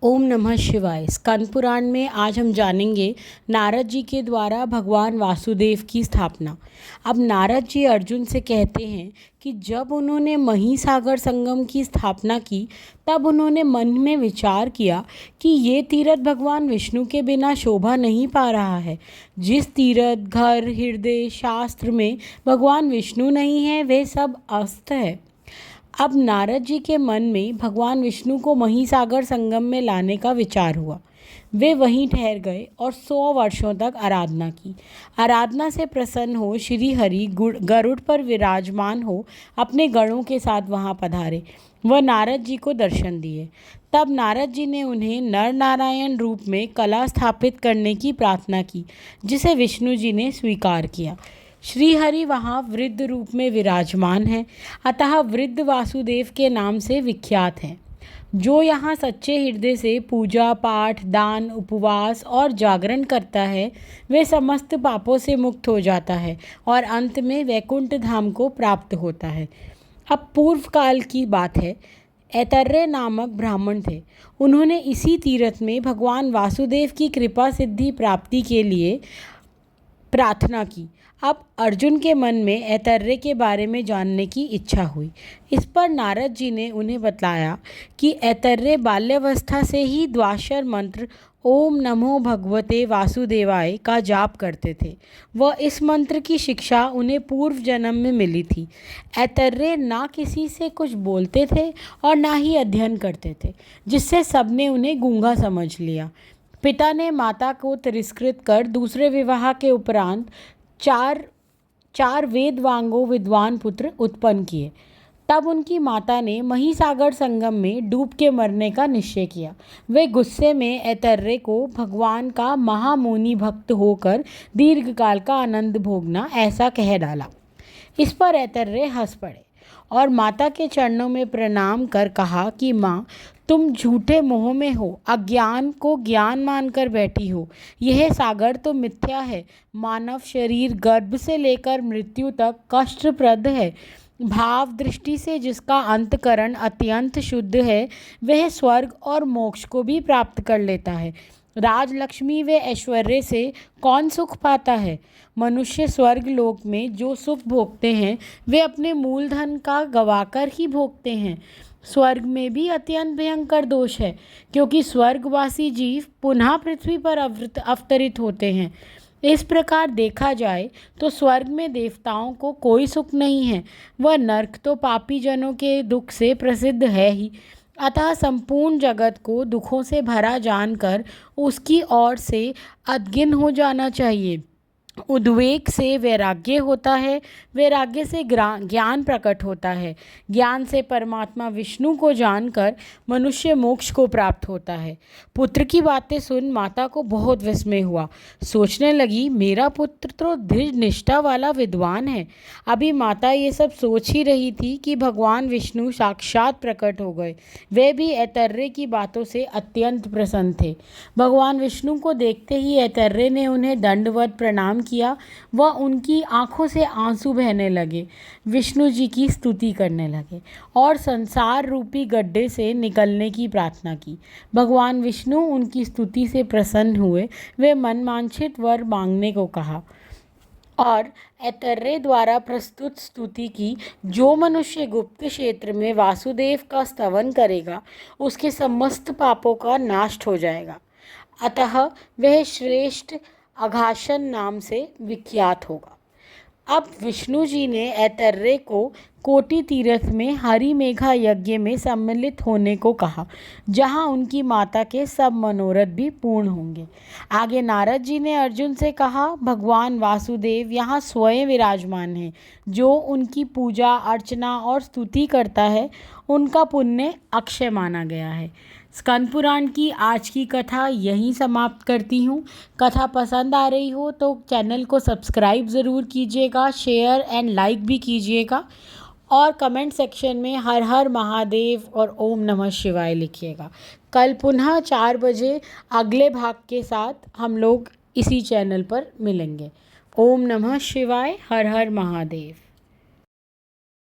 ओम नमः शिवाय। स्कंद पुराण में आज हम जानेंगे नारद जी के द्वारा भगवान वासुदेव की स्थापना। अब नारद जी अर्जुन से कहते हैं कि जब उन्होंने महिसागर संगम की स्थापना की तब उन्होंने मन में विचार किया कि ये तीर्थ भगवान विष्णु के बिना शोभा नहीं पा रहा है। जिस तीर्थ, घर, हृदय, शास्त्र में भगवान विष्णु नहीं है वे सब अस्त है। अब नारद जी के मन में भगवान विष्णु को महिसागर संगम में लाने का विचार हुआ। वे वहीं ठहर गए और 100 वर्षों तक आराधना की। आराधना से प्रसन्न हो श्री हरि गरुड़ पर विराजमान हो अपने गणों के साथ वहां पधारे। वह नारद जी को दर्शन दिए। तब नारद जी ने उन्हें नर नारायण रूप में कला स्थापित करने की प्रार्थना की, जिसे विष्णु जी ने स्वीकार किया। श्रीहरि वहाँ वृद्ध रूप में विराजमान है, अतः वृद्ध वासुदेव के नाम से विख्यात हैं। जो यहाँ सच्चे हृदय से पूजा पाठ, दान, उपवास और जागरण करता है वे समस्त पापों से मुक्त हो जाता है और अंत में वैकुंठ धाम को प्राप्त होता है। अब पूर्व काल की बात है। ऐतर्य नामक ब्राह्मण थे। उन्होंने इसी तीर्थ में भगवान वासुदेव की कृपा सिद्धि प्राप्ति के लिए प्रार्थना की। अब अर्जुन के मन में ऐतर्य के बारे में जानने की इच्छा हुई। इस पर नारद जी ने उन्हें बताया कि ऐतर्य बाल्यावस्था से ही द्वाक्षर मंत्र ओम नमो भगवते वासुदेवाय का जाप करते थे। वह इस मंत्र की शिक्षा उन्हें पूर्व जन्म में मिली थी। ऐतर्य ना किसी से कुछ बोलते थे और ना ही अध्ययन करते थे, जिससे सबने उन्हें गूंगा समझ लिया। पिता ने माता को तिरस्कृत कर दूसरे विवाह के उपरांत चार वेदवांगो विद्वान पुत्र उत्पन्न किए। तब उनकी माता ने महिसागर संगम में डूब के मरने का निश्चय किया। वे गुस्से में ऐतर्य को भगवान का महामुनि भक्त होकर दीर्घकाल का आनंद भोगना ऐसा कह डाला। इस पर ऐतर्य हंस पड़े और माता के चरणों में प्रणाम कर कहा कि माँ, तुम झूठे मोह में हो, अज्ञान को ज्ञान मानकर बैठी हो। यह सागर तो मिथ्या है। मानव शरीर गर्भ से लेकर मृत्यु तक कष्टप्रद है। भाव दृष्टि से जिसका अंतकरण अत्यंत शुद्ध है वह स्वर्ग और मोक्ष को भी प्राप्त कर लेता है। राजलक्ष्मी व ऐश्वर्य से कौन सुख पाता है? मनुष्य स्वर्ग लोक में जो सुख भोगते हैं वे अपने मूलधन का गवाकर ही भोगते हैं। स्वर्ग में भी अत्यंत भयंकर दोष है, क्योंकि स्वर्गवासी जीव पुनः पृथ्वी पर अवतरित होते हैं। इस प्रकार देखा जाए तो स्वर्ग में देवताओं को कोई सुख नहीं है। वह नर्क तो पापी जनों के दुख से प्रसिद्ध है ही। अतः संपूर्ण जगत को दुखों से भरा जानकर उसकी ओर से अधगिन हो जाना चाहिए। उद्वेग से वैराग्य होता है, वैराग्य से ज्ञान प्रकट होता है, ज्ञान से परमात्मा विष्णु को जानकर मनुष्य मोक्ष को प्राप्त होता है। पुत्र की बातें सुन माता को बहुत विस्मय हुआ। सोचने लगी, मेरा पुत्र तो दृढ़ निष्ठा वाला विद्वान है। अभी माता ये सब सोच ही रही थी कि भगवान विष्णु साक्षात प्रकट हो गए। वे भी ऐतर्य की बातों से अत्यंत प्रसन्न थे। भगवान विष्णु को देखते ही ऐतर्य ने उन्हें दंडवत प्रणाम किया। वह उनकी आंखों से आंसू बहने लगे, विष्णु जी की स्तुति करने लगे और संसार रूपी गड्ढे से निकलने की प्रार्थना की। भगवान विष्णु उनकी स्तुति से प्रसन्न हुए। वे मनवांछित वर मांगने को कहा और ऐतर्य द्वारा प्रस्तुत स्तुति की, जो मनुष्य गुप्त क्षेत्र में वासुदेव का स्तवन करेगा उसके समस्त पापों का नाश हो जाएगा, अतः वह श्रेष्ठ अघासन नाम से विख्यात होगा। अब विष्णु जी ने ऐतर्य को कोटि तीर्थ में हरिमेघा यज्ञ में सम्मिलित होने को कहा, जहां उनकी माता के सब मनोरथ भी पूर्ण होंगे। आगे नारद जी ने अर्जुन से कहा, भगवान वासुदेव यहाँ स्वयं विराजमान हैं। जो उनकी पूजा अर्चना और स्तुति करता है उनका पुण्य अक्षय माना गया है। स्कंद पुराण की आज की कथा यहीं समाप्त करती हूँ। कथा पसंद आ रही हो तो चैनल को सब्सक्राइब ज़रूर कीजिएगा, शेयर एंड लाइक भी कीजिएगा और कमेंट सेक्शन में हर हर महादेव और ओम नमः शिवाय लिखिएगा। कल पुनः 4 बजे अगले भाग के साथ हम लोग इसी चैनल पर मिलेंगे। ओम नमः शिवाय, हर हर महादेव।